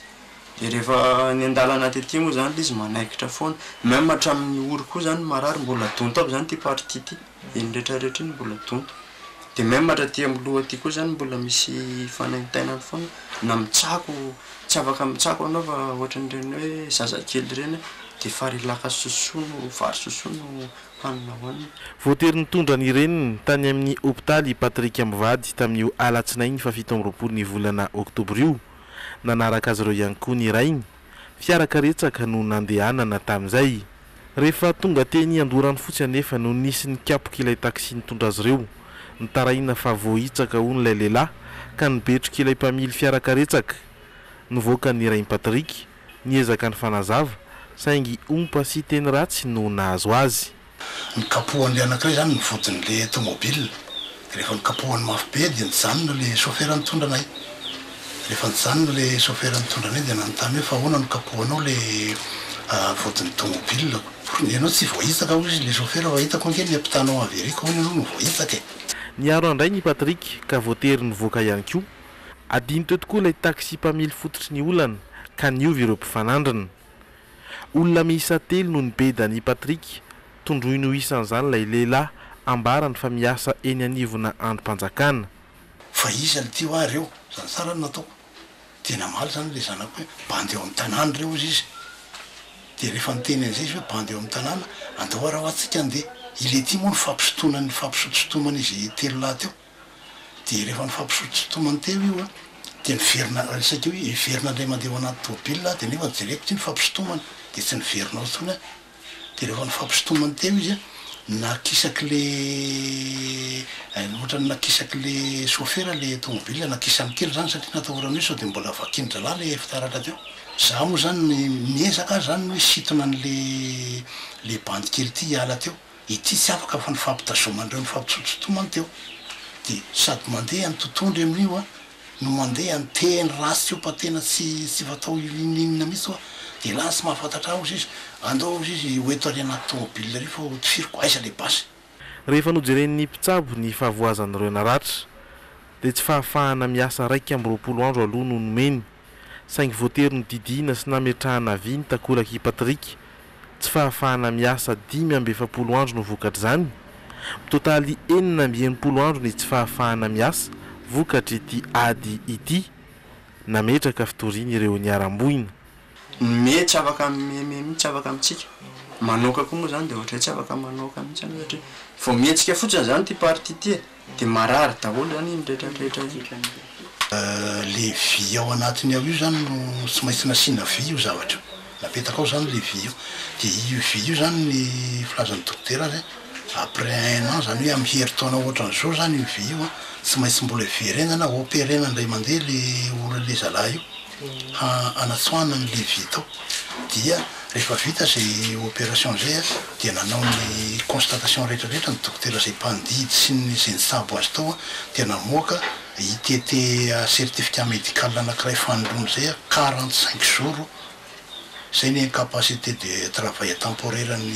De rehefa ny andalana tety moa zany le izy manaikitra foana même hatramin'ny oro koa zany marary mbola donto aby zany ty partie ty eny rehetrarehetra iny mbola donto. De même hatraty amin'ny loha ty koa zany mbola misy fanaintainany foana na mitsako tsy afaka mitsako anao fa ohatran'ireny hoe zazakely ireny de farilaka sosono vary sosono hanina hoanina. Voatery nitondra ny reniny tany amin'ny hôpitaly Patrick Ambivady tamin'io alatsinainy 17 ny volana oktobra io. Nanaraka azy ireo ihany koa ny rainy fiarakaretsaka no nandehanana tamin'izay. Rehefa tonga teny andorany fotsiny anefa no nisy ny kapoka ilay taksi nitondra azy ireo nitaraina fa voahitsaka hono ilay lehilahy ka nibetroka ilay mpamily fiarakaretsaka. Nivoaka ny rainy Patrick niezaka ny fanazava saingy ompa sy teny ratsy no nahazo azy. Ny kapohan'le anankiray zany nivodin'le tomobile rehefa nikapohany mafy be dia nijanona le chauffeur nitondra anay. Rehefa nijanona le chauffeur nitondra anay dia nanontany hoe fa ahoana no kapohanao le vodin'ny tomobile. Ianao tsy voahitsaka hozy le chauffeur fa hitako ange ny ampitanao avy ery ka hono ianao no voahitsaka e. Niaro andray ny Patrick ka voatery nivoaka ihany koa. Adiny teo tokoa ilay taksi mpamily fototry ny olana ka niovy ireo mpifanandrana. Olona miisa 3 no nibedany Patrick tondroiny ho isan'izany ilay lehilahy ambarany fa miasa eny anivona androm-panjakana. Fa izy ty ho ary reo zany tsara natao tena maly zany le zanako hoe bandy eo amin'ny tanàna reo izy. De rehefa niteny an'izay izy hoe bandy eo amin'ny tanàna andao raha atsika andeha ile ty moa ny fampisotomana izy 3 lahy teo. De rehefa ny fampisotomany teo io de niverina resaka hoe iverina indray mandeha ao anaty tômôbila de nefa jereko ty ny fampisotomana de tsy niverina tsony. De rehefa ny fampisotomany teo izy nakisaky le ohatra nakisaky le chauffeur le tômôbila nakisany kely zany satria natahorany hoe sao de mbola vakindra lahy le fitaratra teo. Za moa zany miezaka zany hoe sitona le bandy kely ty hiala teo ity tsy afaka fa nifampitazomandreo ny fampisotomany teo. De sady mandeha ny totondry amin'io no mandeha nyteny rasy io pa tena tsy fatao ininina mihitsy de lany tsy mahafantatra azy izy andao izy hoeto ary anaty tômôbile ry fa tifiriko aiza le basy. Rehefa nojeren'ny mpitsabo ny fahavoazan'ireo naratra de tsy fahafahana miasa 20 andro aloha no nomeny saingy voatery ny didina sy nametrahana viny takolaky Patrick tsy fahafahana miasa 17 andro no vokatra zany. Totaly 9 andro ny tsy fahafahana miasa vokatra ity ady ity nametraka fitoriana ireo niaramboina. Me tsy afaka mihitsy afaka amitsika manoka koa moa zany de ohatra tsy afaka manoka mihitsy satria vao mihetsika fotsiny zany ty partie ty de marary daholo zany iny rehetrarehetra le vy ao anatiny ao io zany no tsy maintsy nasiana vy io zavatra napetaka ao zany le vy io de io vy io zany ny filazan'ny dokotera azy après 1 an zany hoe amin'ny herintaona ohatran'izao zany io vy io a tsy maintsy mbola verenana operena ndray mandeha le ora le zalahy io anatsoana n'le vy tao dia rehefa vita zay opération zay a dia nanao ny constatation rehetrarehetra ny dokotera zay mpandidy sy ny zay nitsabo azy tao a dia namoaka itete certificat médical anankiray fanoloana zay a 45 jours zay ny incapacité de travail temporaire ny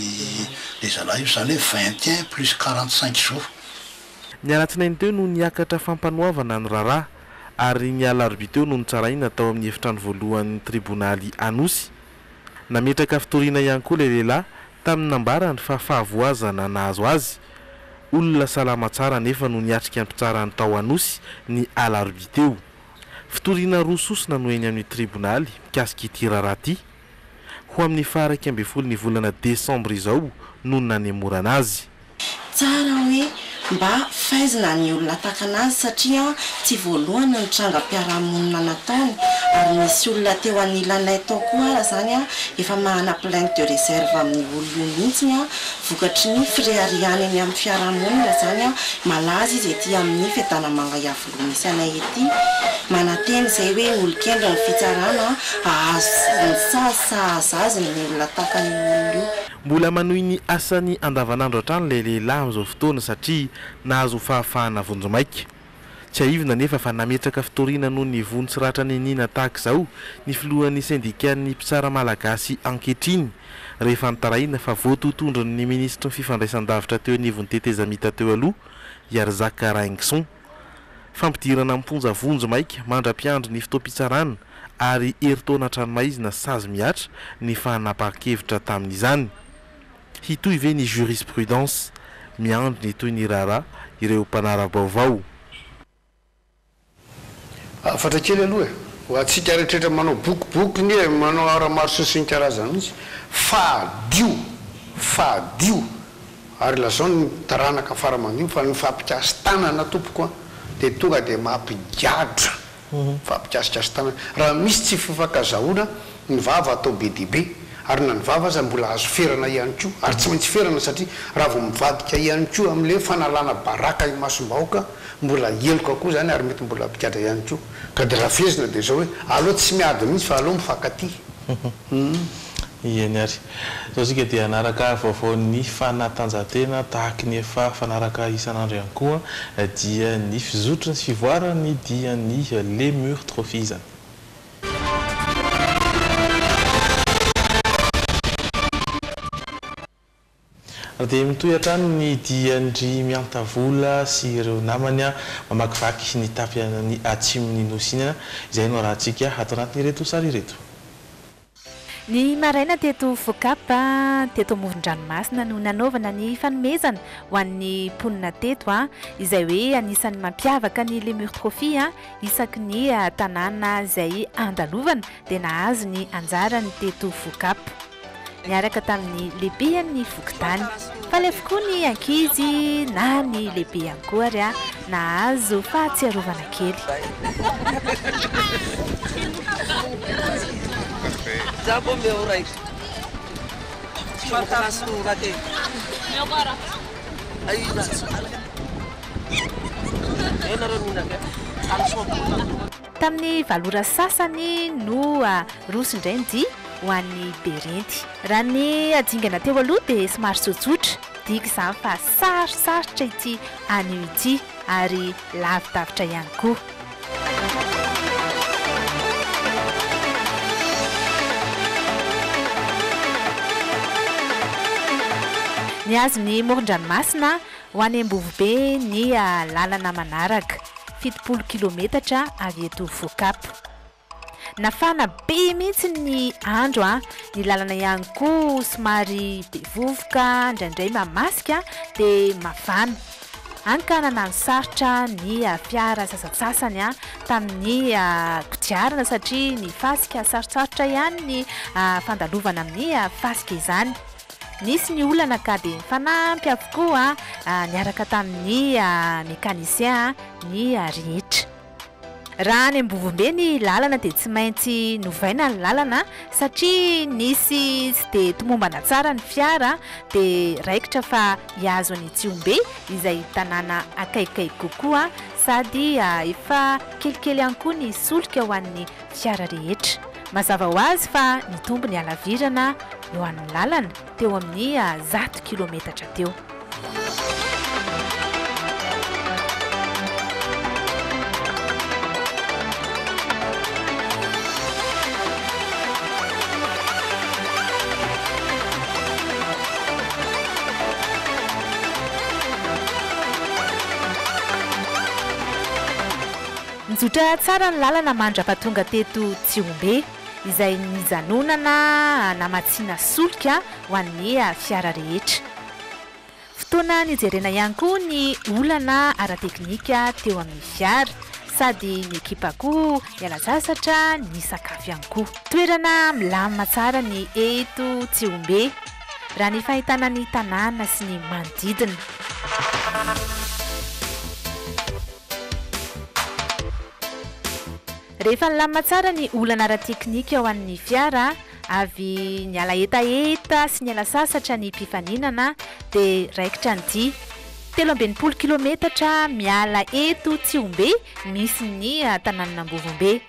le zalahy io zany hoe 21 plus 45 jours. Ny alatsinainy teo no niakatra fampanoavana ny raharaha ary ny alarobia teo no nitsaraina tao amin'ny efitrano voalohan'ny tribonaly Anosy. Nametraka fitoriana ihany koa le lehilahy tamin'ny nambarany fa fahavoazana nahazo azy. Olona salama tsara nefa no niatrika ny mpitsarany tao Anosy ny alarobia teo. Fitoriana roa sosona no eny amin'ny tribonaly mikasika ity raharaha ity. Ho amin'ny faha 12 ny volana Desambra izao no nanemorana azy. Tsara hoe mba fahaizana ny olona tahaka anazy satria tsy voalohany ny trangam-piarahamonina nataony ary misy olona teo anilanay tao koa zany a efa mahana plainte de réserve amin'ny olona mihitsy a vokatry ny firiariany eny amin'ny fiarahamonina zany a malaza izy ety amin'ny fiatana mangaiavoloha misy anay ety manateny zay hoe olon-kendra ny fitsarana azo ny olona tahaka ny olona io. Mbola manohy ny asany andavanandro hatrany le lehilahy amin'izao fotoana satria nahazo fahafahana vonjomaika. Tsy aivina nefa fa nametraka fitoriana noho ny vonitsiratra nenina tahaka izao ny filohan'ny syndicat-ny mpitsara malagasy ankehitriny rehefa nitaraina fa voatotondrony ny ministra ny fifandraisan-davitra teo anivon'ny tetezamita teo aloha Yarzaka Raingson. Fampidirana amponja vonjomaika mandra-piandro ny fitoam-pitsarana ary heritaona tranomaizina sazy miatra ny fahanapa-kevitra tamin'izany. Hitoy ve ny jurisprudence miandro ny toy ny raharaha ireo mpanara-baovao. Afatra kely aloha ho atsika rehetrarehetra manao bokiboky ny manao ara-maro sosiny karazany mihitsy fahadio ary lazao ny taranaka faramandio fa ny fampikasy tanana tompoko dia tonga dia mampigadra fampikasikasy tanana raha misy tsy fifakazahoana ny vava atao be dia be ary na ny vava aza mbola azo ferana ihany koa ary tsy maintsy ferana satria raha vao mivadika ihany koa amin'le fanalana baraka i masom-bahoaka mbola eloka koa zany ary mety mbola mpikadra ihany koa ka dia raha fezina dia zao hoe aloha tsy miady mihitsy fa aloha mifankaty. Iany ary zao sika dia anaraka vaovao ny fanatanjahantena tahaka ny efa fanaraka isan'andro ihany koa dia ny fizotry ny fivoarany dia ny Lemur Trophy zany. Dia mitoy hatrany ny diandry miantavola sy ireo namany mamakivaky ny tapy ny atsimony nosinana izay no rahantsika ato anatin'ny reto sary reto. Ny maraina teto Fokapa teto amoron-dranomasina no nanaovana ny fanomezana ho an'ny mponina teto izay hoe anisan'ny mampiavaka ny Lemur Trophy isaky ny tanàna izay andalovana dia nahazo ny anjarany teto Fokapa. Niaraka tamin'ny lehibehan'ny Fokotany fa alefa koa ny ankizy na ny lehibe ihany koa ary nahazo fahatsiarovana kely. Jabo meu right. Fantasu rate. Meu bara. Aí na. Enaro mina ke. Tamin'ny valora sasany no rosin-drainy ho an'ny Berenty. Raha ny adingana teo aloha dia somary tsotsotra diaka izany fa sarosarotra ity anio ity ary lavidavitra ihany koa. Ny azony moron-dranomasina ho any Ambovobe ny lalana manaraka 70 kilometatra avy eto Fokapa. Nafana be mihitsy ny andro ny lalana ihany koa somary be vovoka indraindray mamasika dia mafana. Ankanana ny sarotra ny fiara sasasasany tamin'ny kodiarana satria ny fasika sarosarotra ihany ny fandalovana amin'ny fasika izany. Nisy ny olana ka dia fanampy avokoa niaraka tamin'ny mekanisien ny rehetra. raha any Ambovombe ny lalana dia tsy maintsy novaina ny lalana satria nisy tsy dia tomombana tsara ny fiara dia raikitra fa hiazo any Tsiombe izay tanàna akaikaiky kokoa sady efa kelikely ihany koa ny solika ho an'ny fiara rehetra. Mazava ho azy fa nitombo ny halavirana eo amin'ny lalana teo amin'ny 100 kilometatra teo. Nizotra tsara ny lalana mandra-pahatonga teto Tsiombe izay nijanonana namatsiana solika ho an'ny fiara rehetra. Fotoana nijerena ihany koa ny olana ara-teknika teo amin'ny fiara sady ny ekipa koa hiala sasatra ny sakafo ihany koa. Toerana milamina tsara ny eto Tsiombe raha ny fahitana ny tanàna sy ny manodidina. Rehefa nilamina tsara ny olana ara-teknika ao an'ny fiara, avy niala etaeta sy niala sasatra ny mpifaninana dia raikitra ny 13 kilometatra miala eto Tsiombe misy ny tanàn'Ambovombe.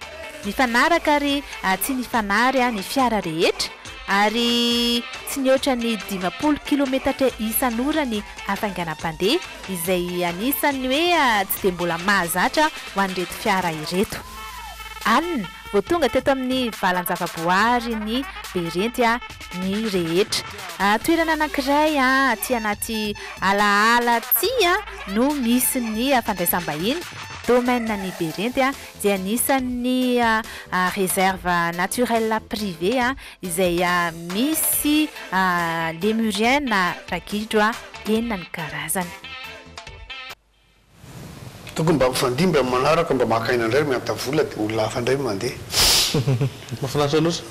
Nifanaraka ary tsy nifanary ny fiara rehetra ary tsy nihoatra ny 15 kilometatra isan'ora ny hafainganam-pandeha izay anisan'ny hoe tsy dia mbola mahazatra ho an'ireto fiara ireto. Alina vao tonga teto amin'ny valan-javaboary ny Berenty ny rehetra. Toerana anankiray aty anaty alaala aty no misy ny fandraisam-bahiny domaine ny Berenty dia anisan'ny réserve naturelle privée izay misy lémurienne ragidro enina ny karazany. Tokony mba mifandimby amin'ny manaraka mba makaina indray miantavola dia olona hafa indray mandeha. Mahafinaritra loatra?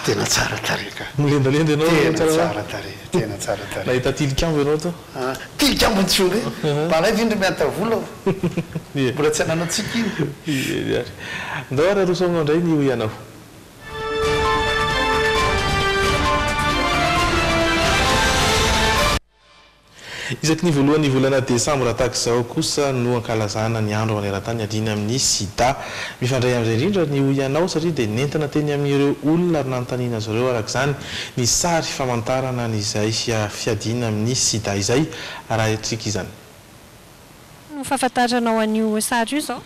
Tena tsara tarehy ka. Milendalenda ianao? Tena tsara tarehy, tena tsara tarehy. Nahita tilikambo ianao to? Tilikambo ny Tsiombe? Malay vindry miantavola aho. Mbola tsy ananao tsika iny. Ndao ary arosagnao indray ny ho ianao. Isaky ny voalohany volana Desambra tahaka izao kosa no ankalazana ny andro maneran-tany adina amin'ny sida. Mifandray amin'izay indrindra ny ho ianao satria dia nentana teny amin'ireo olona ary nanontaniana azy ireo araka izany ny sary famantarana n'izay fiadiana amin'ny sida izay raha etrika izany. No fahafantaranao an'io sary io zao?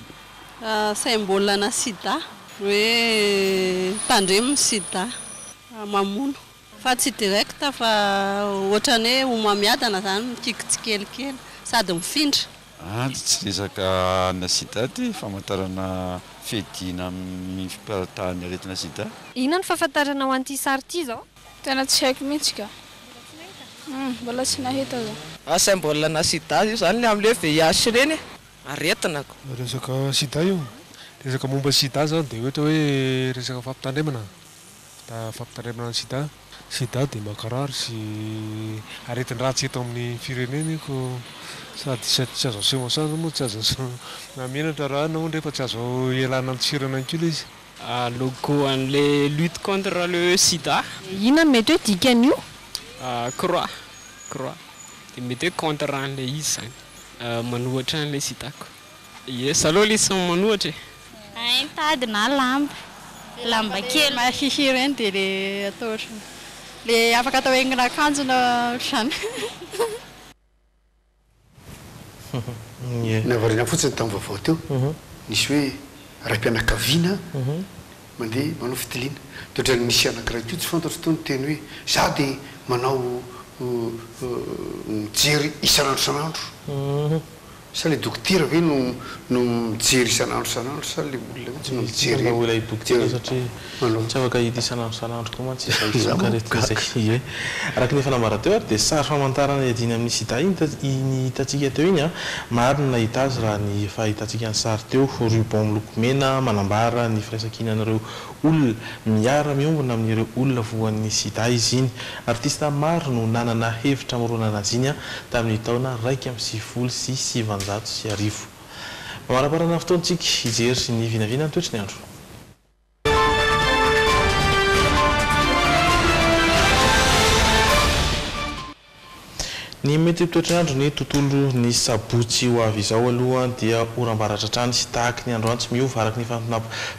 Symbole na sida hoe tandremo sida mamono. Fa tsy direct fa ohatrany hoe homamiadana zany mikikitsikelikely sady mifindra. Tsy resaka na sida ty famantarana fiadiana amin'ny fiparitahany aretina sida. Inona ny fahafantaranao an'ity sary ity zao? Tena tsy haiko mihitsy ka. Mbola tsy nahita zao. Symbole na sida io zany le amin'le VIH reny aretina ko. Resaka sida io, resaka momba sida zany dia ohatra hoe resaka fampitandremana. Fampitandremana ny sida. Sida dia makarary sy aretin-dratsy eto amin'ny firenena ko sady tsy azo aseho masoandro moa tsy azo namenatra raha no rehefa tsy azo ialana ny tsirana kely izy. Logo an'le lutte contre le sida. Inona mety hoe dikan'io? Croix. Dia mety hoe contre an'le izy zany. Manohatra an'le sidako. Yes, aloha le izy manohatra. Tady na lamba kely mahihira eny dia le atao le afaka atao haingana akanjo na zany. Navarina fotsiny tamin'ny vaovao teo nisy hoe raim-pianakaviana mandeha manao fitiliana dia ohatrany misy anankiray teo tsy fantatro teo ny teny hoe za dia manao mijery isan'andro sa le dokotera ve no mijery isan'andro sa le olona mihitsy no mijery olona dokotera satria tsy afaka hita isan'andro koa mantsy izaretika zay. Araka ny fanambara teo ary dia sary famantarana iadiana amin'ny sida iny hitantsika teo iny maro ny nahita azy raha ny fahitantsika ny sary teo ruban miloko mena manambara ny firaisan-kinan'ireo olona miara miombona amin'ireo olona voan'ny sida izy iny. Artista maro no nanana hevitra moronana azy iny tamin'ny taona 1970. Mamaraparana fotoantsika hijery ny vinavina ny toetriny andro. Ny mety toetrandro ny tontolo ny sabotsy ho avy izao aloha dia oram-baratra trany sy tahaka ny andro antsy miova araky ny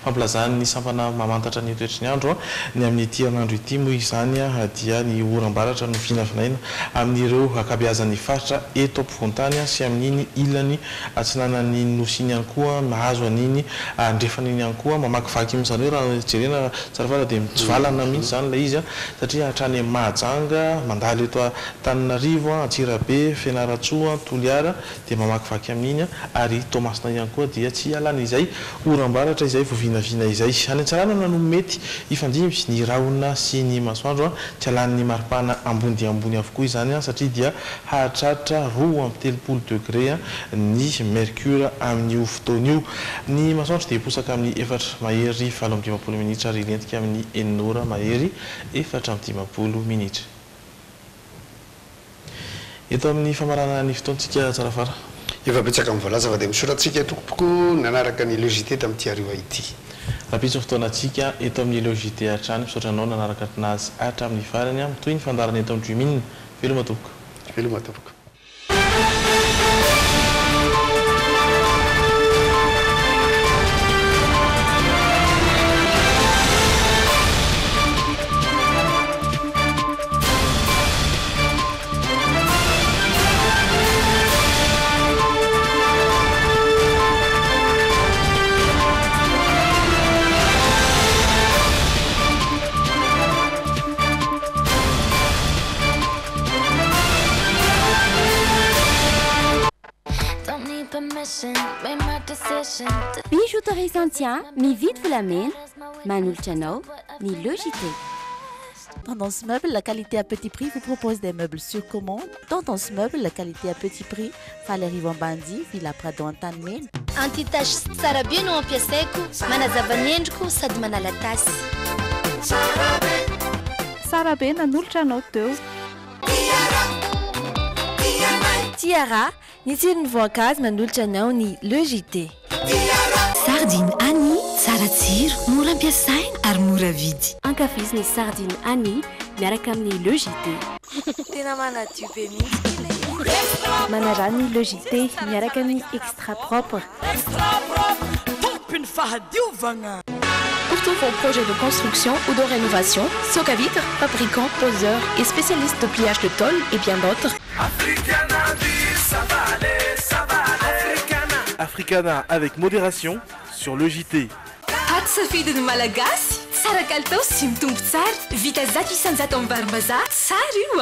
fampilazany ny sampana mamantatra ny toetry ny andro ny amin'ny ity an'andro ity moa izany dia ny oram-baratra no vinavinaina amin'ireo akabeazan'ny faritra eto ampovoan-tany sy amin'iny ilany atsinanany nosiny ihany koa mahazo an'iny andrefan'iny ihany koa mamakivaky amin'izany hoe raha jerena tsara fara dia mitsivalana mihitsy zany ilay izy satria hatrany Mahajanga mandalo eto Antananarivo Antsirabe Fianaratsoa Toliara dia mamakivaky amin'iny ary Tomasina ihany koa dia tsy alana izay oram-baratra izay vovinavina izay any Antsiranana no mety ifandimby ny rahona sy ny masoandro tsy alan'ny maripana ambony dia ambony avokoa izany satria dia hahatratra 2.30 degré ny mercure amin'io fotoan'io ny masoandro dia posaka amin'ny 4 mahery 7:30 minitra ary lentika amin'ny 9 ora mahery 4:30 minitra. Eto amin'ny famarana ny fotoantsika tsara fara. Efa betsaka amin'ny voalaza fa dia misoratsika tokopoko nanaraka ny logité tamin'ity ariva ity. Rapitso fotoanantsika eto amin'ny logité hatrany misaotranao nanaraka azy hatra amin'ny farany toy ny fandarana eto amin'ny minina veloma tompoko. Veloma tompoko. Bijouterie Santia, mividy volamena, manolotra anao ny Logité. Tendance Meuble, la qualité à petit prix, vous propose des meubles sur commande. Tendance Meuble, la qualité à petit prix, Valérie Vambandi, Villa Prado Antanimena. Anti-tache tsara be no ampiasaiko, manazava ny endriko sady manala tasy. Tsara be nanolotra anao teo. Tiara, ny tsirony voankazo manolotra anao ny Logité. Sardine Annie, tsara tsiro, mora ampiasaina ary mora vidy. Ankafiziny sardine Annie miaraka amin'ny Logité. Tena manadio be mihitsy. Manarany Logité miaraka amin'ny extra propre. Extra propre, tompiny fahadiovagna. Pour tous vos projets de construction ou de rénovation, Soka Vitre, fabricant, poseur et spécialiste de pliage de tôle et bien d'autres. Africana avec modération sur le JT. Safidy malagasy, tsara kalitao sy mitombo tsara, vita zato isanjato amin'ny varim-bazaha, tsara io